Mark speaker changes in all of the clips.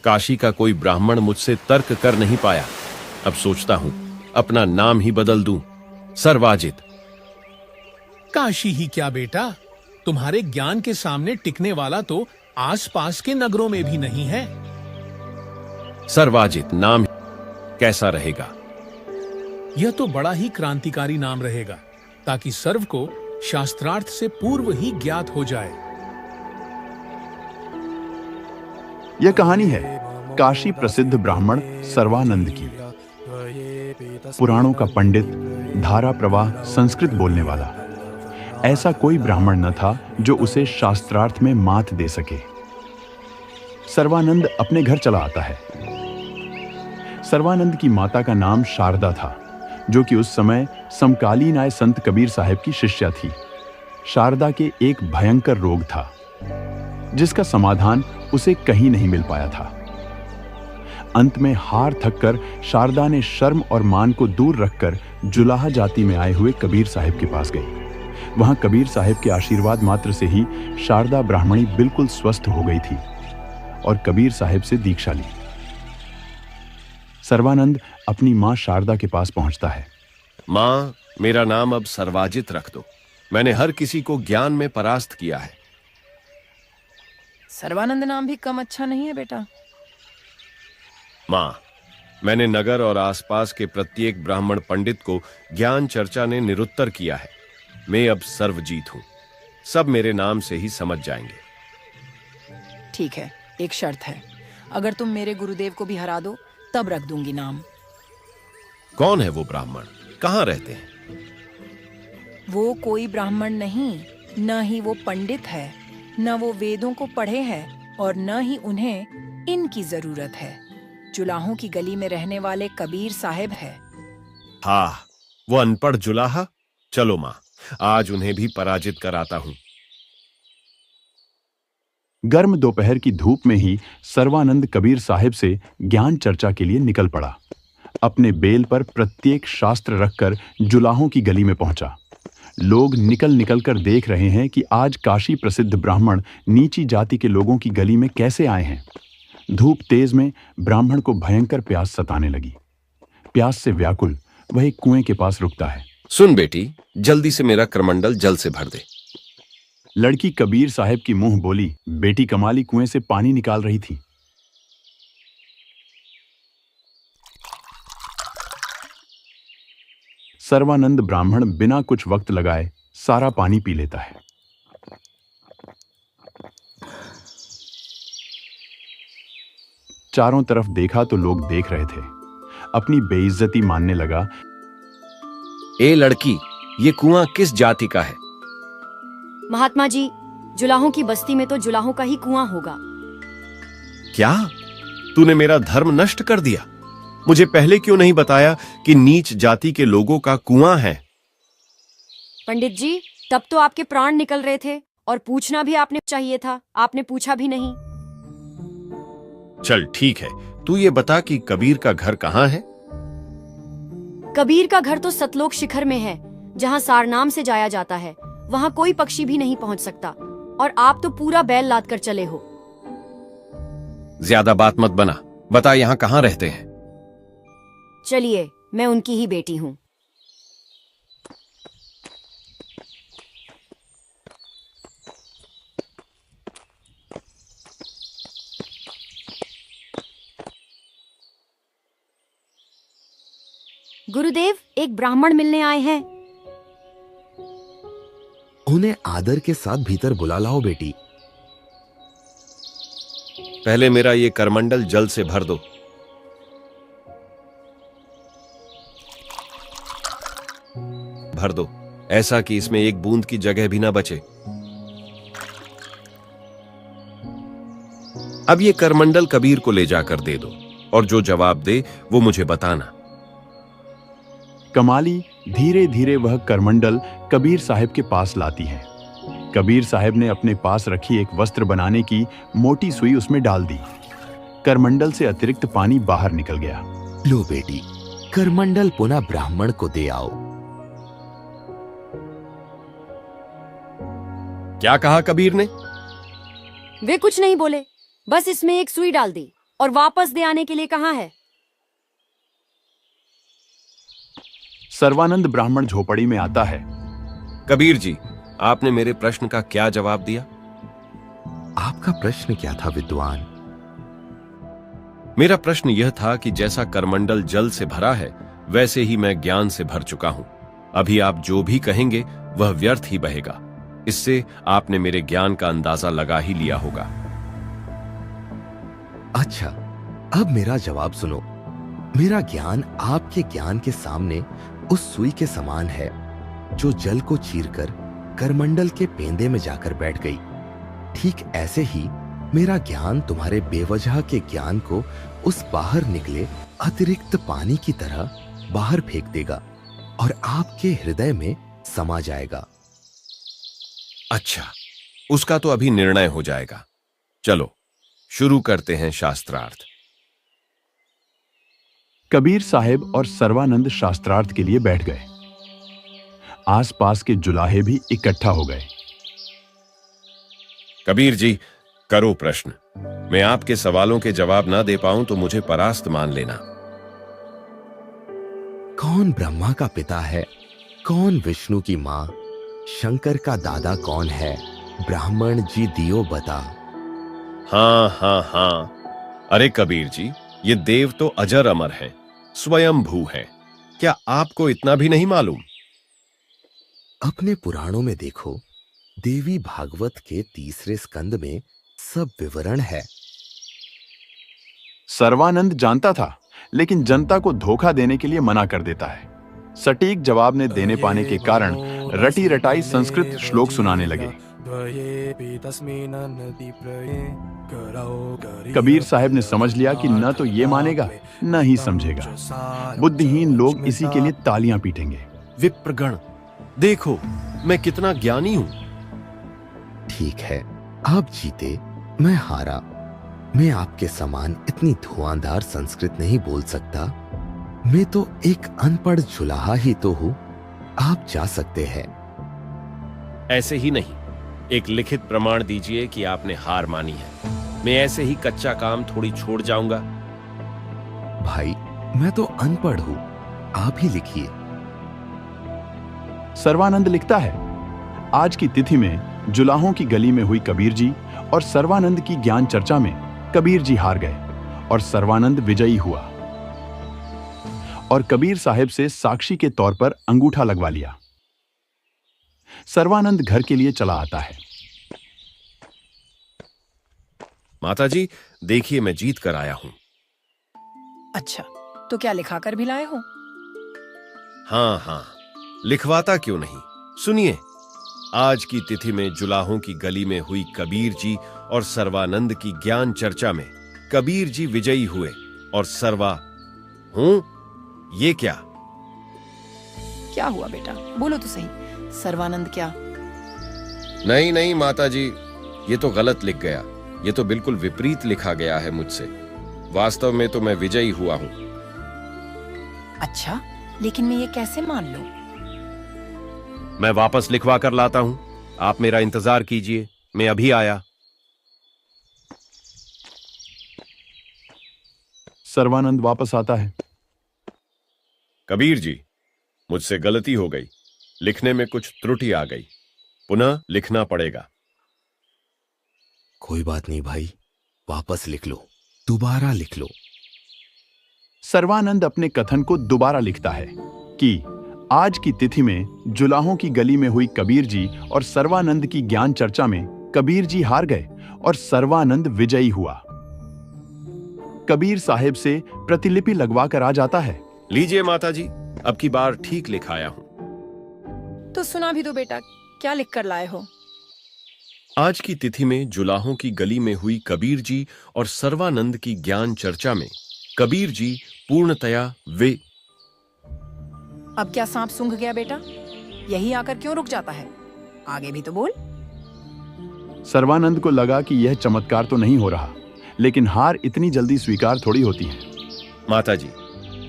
Speaker 1: काशी का कोई ब्राह्मण मुझसे तर्क कर नहीं पाया। अब सोचता हूं अपना नाम ही बदल दूं, सर्वाजित।
Speaker 2: काशी ही क्या बेटा, तुम्हारे ज्ञान के सामने टिकने वाला तो आसपास के नगरों में भी नहीं है।
Speaker 1: सर्वाजित नाम कैसा रहेगा?
Speaker 2: यह तो बड़ा ही क्रांतिकारी नाम रहेगा, ताकि सर्व को शास्त्रार्थ से पूर्व ही ज्ञात हो जाए।
Speaker 3: यह कहानी है काशी प्रसिद्ध ब्राह्मण सर्वानंद की। पुराणों का पंडित, धारा प्रवाह संस्कृत बोलने वाला। ऐसा कोई ब्राह्मण न था जो उसे शास्त्रार्थ में मात दे सके। सर्वानंद अपने घर चला आता है। सर्वानंद की माता का नाम शारदा था, जो कि उस समय समकालीन आए संत कबीर साहब की शिष्या थी। शारदा के एक भयंकर रोग था, जिसका समाधान उसे कहीं नहीं मिल पाया था। अंत में हार थककर शारदा ने शर्म और मान को दूर रखकर जुलाहा जाति में आए हुए कबीर साहब के पास गई। वहां कबीर साहब के आशीर्वाद मात्र से ही शारदा ब्राह्मणी बिल्कुल स्वस्थ हो गई थी और कबीर साहब से दीक्षा ली। सर्वानंद अपनी मां शारदा के पास पहुंचता है।
Speaker 1: मां, मेरा नाम अब सर्वाजित रख दो। मैंने हर किसी को ज्ञान में परास्त किया है।
Speaker 4: सर्वानंद नाम भी कम अच्छा नहीं है बेटा।
Speaker 1: मां, मैंने नगर और आसपास के प्रत्येक ब्राह्मण पंडित को ज्ञान चर्चा ने निरुत्तर किया है। मैं अब सर्वजीत हूं। सब मेरे नाम से ही समझ जाएंगे।
Speaker 4: ठीक है, एक शर्त है। अगर तुम मेरे गुरुदेव को भी हरा दो तब रख दूंगी नाम।
Speaker 1: कौन है वो ब्राह्मण? कहां रहते हैं?
Speaker 4: वो कोई ब्राह्मण नहीं, न ही वो पंडित है, न वो वेदों को पढ़े हैं और न ही उन्हें इनकी जरूरत है। जुलाहों की गली में रहने वाले कबीर साहब है।
Speaker 1: हाँ, वो अनपढ़ जुलाहा। चलो मां, आज उन्हें भी पराजित कराता हूं।
Speaker 3: गर्म दोपहर की धूप में ही सर्वानंद कबीर साहब से ज्ञान चर्चा के लिए निकल पड़ा। अपने बेल पर प्रत्येक शास्त्र रखकर जुलाहों की गली में पहुंचा। लोग निकल निकल कर देख रहे हैं कि आज काशी प्रसिद्ध ब्राह्मण नीची जाति के लोगों की गली में कैसे आए हैं। धूप तेज में ब्राह्मण को भयंकर प्यास सताने लगी। प्यास से व्याकुल वह एक कुएं के पास रुकता है।
Speaker 1: सुन बेटी, जल्दी से मेरा करमंडल जल से भर दे।
Speaker 3: लड़की कबीर साहब की मुंह बोली। बेटी कमाली कुएं से पानी निकाल रही थी। सर्वानंद ब्राह्मण बिना कुछ वक्त लगाए सारा पानी पी लेता है। चारों तरफ देखा तो लोग देख रहे थे। अपनी बेइज्जती मानने लगा।
Speaker 1: ए लड़की, ये कुआं किस जाति का है?
Speaker 5: महात्मा जी, जुलाहों की बस्ती में तो जुलाहों का ही कुआं होगा।
Speaker 1: क्या? तूने मेरा धर्म नष्ट कर दिया। मुझे पहले क्यों नहीं बताया कि नीच जाति के लोगों का कुआं है?
Speaker 5: पंडित जी, तब तो आपके प्राण निकल रहे थे और पूछना भी आपने चाहिए था। आपने पूछा भी नहीं।
Speaker 1: चल ठीक है, तू ये बता कि कबीर का घर कहाँ है?
Speaker 5: कबीर का घर तो सतलोक शिखर में है, जहाँ सारनाम से जाया जाता है। वहाँ कोई पक्षी भी नहीं पहुँच सकता और आप तो पूरा बैल लाद कर चले हो।
Speaker 1: ज्यादा बात मत बना। बता यहाँ कहाँ रहते हैं?
Speaker 5: चलिए, मैं उनकी ही बेटी हूँ। गुरुदेव, एक ब्राह्मण मिलने आए हैं।
Speaker 6: उन्हें आदर के साथ भीतर बुला लाओ बेटी।
Speaker 1: पहले मेरा ये करमंडल जल से भर दो। भर दो, ऐसा कि इसमें एक बूंद की जगह भी ना बचे। अब ये करमंडल कबीर को ले जाकर दे दो और जो जवाब दे वो मुझे बताना।
Speaker 3: कमाली धीरे धीरे वह करमंडल कबीर साहब के पास लाती है। कबीर साहब ने अपने पास रखी एक वस्त्र बनाने की मोटी सुई उसमें डाल दी। करमंडल से अतिरिक्त पानी बाहर निकल गया।
Speaker 6: लो बेटी, करमंडल पुनः ब्राह्मण को दे आओ।
Speaker 1: क्या कहा कबीर ने?
Speaker 5: वे कुछ नहीं बोले, बस इसमें एक सुई डाल दी। और वापस दे आने के लिए कहाँ है?
Speaker 3: सर्वानंद ब्राह्मण झोपड़ी में आता है।
Speaker 1: कबीर जी, आपने मेरे प्रश्न का क्या जवाब दिया?
Speaker 6: आपका प्रश्न क्या था विद्वान?
Speaker 1: मेरा प्रश्न यह था कि जैसा करमंडल जल से भरा है, वैसे ही मैं ज्ञान से भर चुका हूं। अभी आप जो भी कहेंगे वह व्यर्थ ही बहेगा। इससे आपने मेरे ज्ञान का अंदाजा लगा ही लिया होगा।
Speaker 6: अच्छा, अब मेरा जवाब सुनो। मेरा ज्ञान आपके ज्ञान के सामने उस सुई के समान है जो जल को चीरकर करमंडल के पेंदे में जाकर बैठ गई। ठीक ऐसे ही मेरा ज्ञान तुम्हारे बेवजह के ज्ञान को उस बाहर निकले अतिरिक्त पानी की तरह बाहर फेंक देगा और आपके हृदय में समा जाएगा।
Speaker 1: अच्छा, उसका तो अभी निर्णय हो जाएगा। चलो शुरू करते हैं शास्त्रार्थ।
Speaker 3: कबीर साहब और सर्वानंद शास्त्रार्थ के लिए बैठ गए। आसपास के जुलाहे भी इकट्ठा हो गए।
Speaker 1: कबीर जी, करो प्रश्न। मैं आपके सवालों के जवाब ना दे पाऊं तो मुझे परास्त मान लेना।
Speaker 6: कौन ब्रह्मा का पिता है? कौन विष्णु की मां? शंकर का दादा कौन है? ब्राह्मण जी दियो बता।
Speaker 1: हाँ हाँ हाँ, अरे कबीर जी, ये देव तो अजर अमर हैं, स्वयंभू हैं। क्या आपको इतना भी नहीं मालूम?
Speaker 6: अपने पुराणों में देखो, देवी भागवत के 3 स्कंद में सब विवरण है।
Speaker 3: सर्वानंद जानता था, लेकिन जनता को धोखा देने के लिए मना कर देता है। सटीक जवाब ने देने पाने के कारण रटी रटाई संस्कृत श्लोक सुनाने लगे। कबीर साहब ने समझ लिया कि न तो ये मानेगा न ही समझेगा। बुद्धिहीन लोग इसी के लिए तालियां पीटेंगे।
Speaker 1: विप्रगण, देखो मैं कितना ज्ञानी हूं।
Speaker 6: ठीक है, आप जीते, मैं हारा। मैं आपके समान इतनी धुआंधार संस्कृत नहीं बोल सकता। मैं तो एक अनपढ़ जुलाहा ही तो हूं। आप जा सकते हैं।
Speaker 1: ऐसे ही नहीं, एक लिखित प्रमाण दीजिए कि आपने हार मानी है। मैं ऐसे ही कच्चा काम थोड़ी छोड़ जाऊंगा।
Speaker 6: भाई, मैं तो अनपढ़ हूं, आप ही लिखिए।
Speaker 3: सर्वानंद लिखता है, आज की तिथि में जुलाहों की गली में हुई कबीर जी और सर्वानंद की ज्ञान चर्चा में कबीर जी हार गए और सर्वानंद विजयी हुआ और कबीर साहब से साक्षी के तौर पर अंगूठा लगवा लिया। सर्वानंद घर के लिए चला आता है।
Speaker 1: माताजी, देखिए मैं जीत कर आया हूं।
Speaker 4: अच्छा, तो क्या लिखा कर भी लाए हो?
Speaker 1: हाँ हाँ, लिखवाता क्यों नहीं। सुनिए, आज की तिथि में जुलाहों की गली में हुई कबीर जी और सर्वानंद की ज्ञान चर्चा में कबीर जी विजयी हुए और सर्वा हूं। ये क्या?
Speaker 4: क्या हुआ बेटा, बोलो तो सही। सर्वानंद क्या?
Speaker 1: नहीं नहीं माताजी, ये तो गलत लिख गया। ये तो बिल्कुल विपरीत लिखा गया है मुझसे। वास्तव में तो मैं विजयी हुआ हूं।
Speaker 4: अच्छा, लेकिन मैं ये कैसे मान लूं?
Speaker 1: मैं वापस लिखवा कर लाता हूं, आप मेरा इंतजार कीजिए, मैं अभी आया।
Speaker 3: सर्वानंद वापस आता है।
Speaker 1: कबीर जी, मुझसे गलती हो गई। लिखने में कुछ त्रुटि आ गई, पुनः लिखना पड़ेगा।
Speaker 6: कोई बात नहीं भाई, वापस लिख लो, दोबारा लिख लो।
Speaker 3: सर्वानंद अपने कथन को दोबारा लिखता है कि आज की तिथि में जुलाहों की गली में हुई कबीर जी और सर्वानंद की ज्ञान चर्चा में कबीर जी हार गए और सर्वानंद विजयी हुआ। कबीर साहब से प्रतिलिपि लगवा कर आ जाता है।
Speaker 1: लीजिए माताजी, अब की बार ठीक लिखाया हूं।
Speaker 4: तो सुना भी दो बेटा, क्या लिख कर लाए हो?
Speaker 1: आज की तिथि में जुलाहों की गली में हुई कबीर जी और सर्वानंद की ज्ञान चर्चा में कबीर जी पूर्णतया वे।
Speaker 4: अब क्या सांप सूंघ गया बेटा? यही आकर क्यों रुक जाता है? आगे भी तो बोल।
Speaker 3: सर्वानंद को लगा कि यह चमत्कार तो नहीं हो रहा, लेकिन हार इतनी जल्दी स्वीकार थोड़ी होती है।
Speaker 1: माताजी,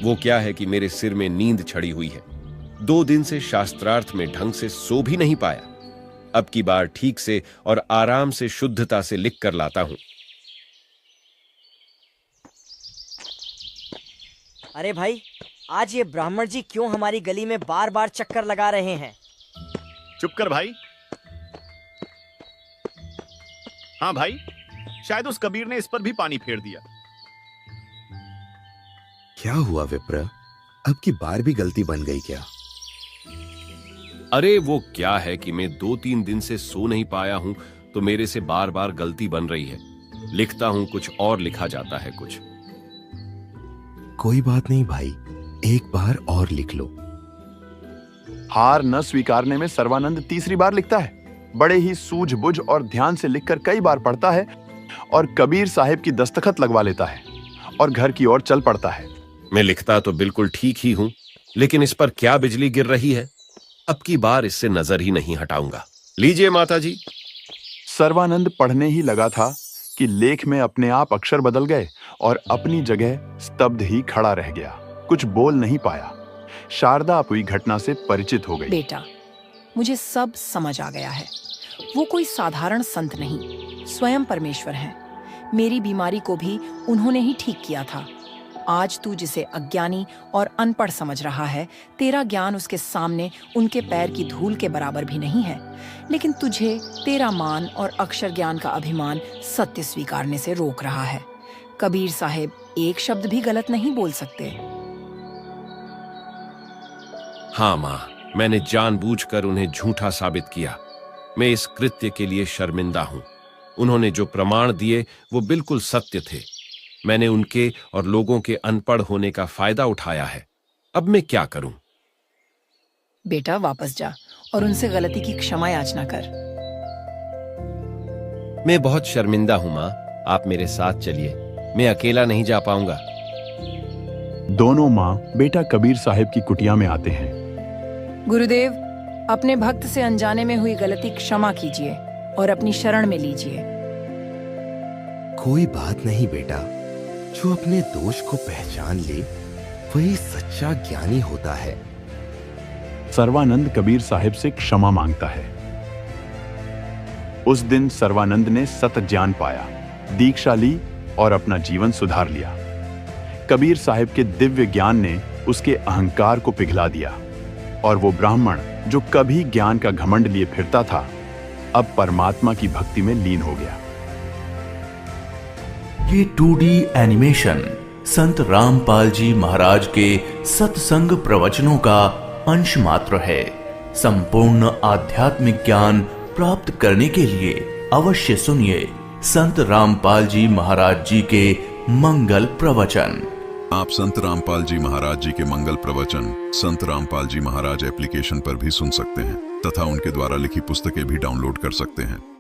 Speaker 1: वो क्या है कि मेरे सिर में नींद छड़ी हुई है। 2 दिन से शास्त्रार्थ में ढंग से सो भी नहीं पाया। अब की बार ठीक से और आराम से शुद्धता से लिख कर लाता हूं।
Speaker 7: अरे भाई, आज ये ब्राह्मण जी क्यों हमारी गली में बार बार चक्कर लगा रहे हैं?
Speaker 8: चुप कर भाई। हाँ भाई, शायद उस कबीर ने इस पर भी पानी फेर दिया।
Speaker 6: क्या हुआ विप्र? अब की बार भी गलती बन गई क्या?
Speaker 1: अरे वो क्या है कि मैं 2-3 दिन से सो नहीं पाया हूं, तो मेरे से बार बार गलती बन रही है। लिखता हूं कुछ और लिखा जाता है कुछ।
Speaker 6: कोई बात नहीं भाई, एक बार और लिख लो।
Speaker 3: हार न स्वीकारने में सर्वानंद तीसरी बार लिखता है। बड़े ही सूझबूझ और ध्यान से लिखकर कई बार पढ़ता है और कबीर साहिब की दस्तखत लगवा लेता है और घर की ओर चल पड़ता है।
Speaker 1: मैं लिखता तो बिल्कुल ठीक ही हूं, लेकिन इस पर क्या बिजली गिर रही है। अब की बार इससे नजर ही नहीं हटाऊंगा। लीजिए माताजी।
Speaker 3: सर्वानंद पढ़ने ही लगा था कि लेख में अपने आप अक्षर बदल गए और अपनी जगह स्तब्ध ही खड़ा रह गया। कुछ बोल नहीं पाया। शारदा अब हुई घटना से परिचित हो गई।
Speaker 4: बेटा, मुझे सब समझ आ गया है। वो कोई साधारण संत नहीं, स्वयं परमेश्वर हैं। मेरी बीमारी को भी उन्होंने ही ठीक किया था। आज तू जिसे अज्ञानी और अनपढ़ समझ रहा है, तेरा ज्ञान उसके सामने उनके पैर की धूल के बराबर भी नहीं है। लेकिन तुझे तेरा मान और अक्षर ज्ञान का अभिमान सत्य स्वीकारने से रोक रहा है। कबीर साहिब एक शब्द भी गलत नहीं बोल सकते।
Speaker 1: हाँ मां, मैंने जानबूझकर उन्हें झूठा साबित किया। मैं इस कृत्य के लिए शर्मिंदा हूं। उन्होंने जो प्रमाण दिए वो बिल्कुल सत्य थे। मैंने उनके और लोगों के अनपढ़ होने का फायदा उठाया है। अब मैं क्या करूं?
Speaker 4: बेटा, वापस जा और उनसे गलती की क्षमा याचना कर।
Speaker 1: मैं बहुत शर्मिंदा हूं मां, आप मेरे साथ चलिए। मैं अकेला नहीं जा पाऊंगा।
Speaker 3: दोनों माँ बेटा कबीर साहिब की कुटिया में आते हैं।
Speaker 4: गुरुदेव, अपने भक्त से अनजाने में हुई गलती क्षमा कीजिए और अपनी शरण में लीजिए।
Speaker 6: कोई बात नहीं बेटा, जो अपने दोष को पहचान ले वही सच्चा ज्ञानी होता है।
Speaker 3: सर्वानंद कबीर साहिब से क्षमा मांगता है। उस दिन सर्वानंद ने सत ज्ञान पाया, दीक्षा ली और अपना जीवन सुधार लिया। कबीर साहिब के दिव्य ज्ञान ने उसके अहंकार को पिघला दिया और वो ब्राह्मण जो कभी ज्ञान का घमंड लिए फिरता था, अब परमात्मा की भक्ति में लीन हो गया।
Speaker 9: ये 2D एनिमेशन संत रामपाल जी महाराज के सत्संग प्रवचनों का अंश मात्र है। संपूर्ण आध्यात्मिक ज्ञान प्राप्त करने के लिए अवश्य सुनिए संत रामपाल जी महाराज जी के मंगल प्रवचन।
Speaker 10: आप संत रामपाल जी महाराज जी के मंगल प्रवचन संत रामपाल जी महाराज एप्लीकेशन पर भी सुन सकते हैं तथा उनके द्वारा लिखी पुस्तकें भी डाउनलोड कर सकते हैं।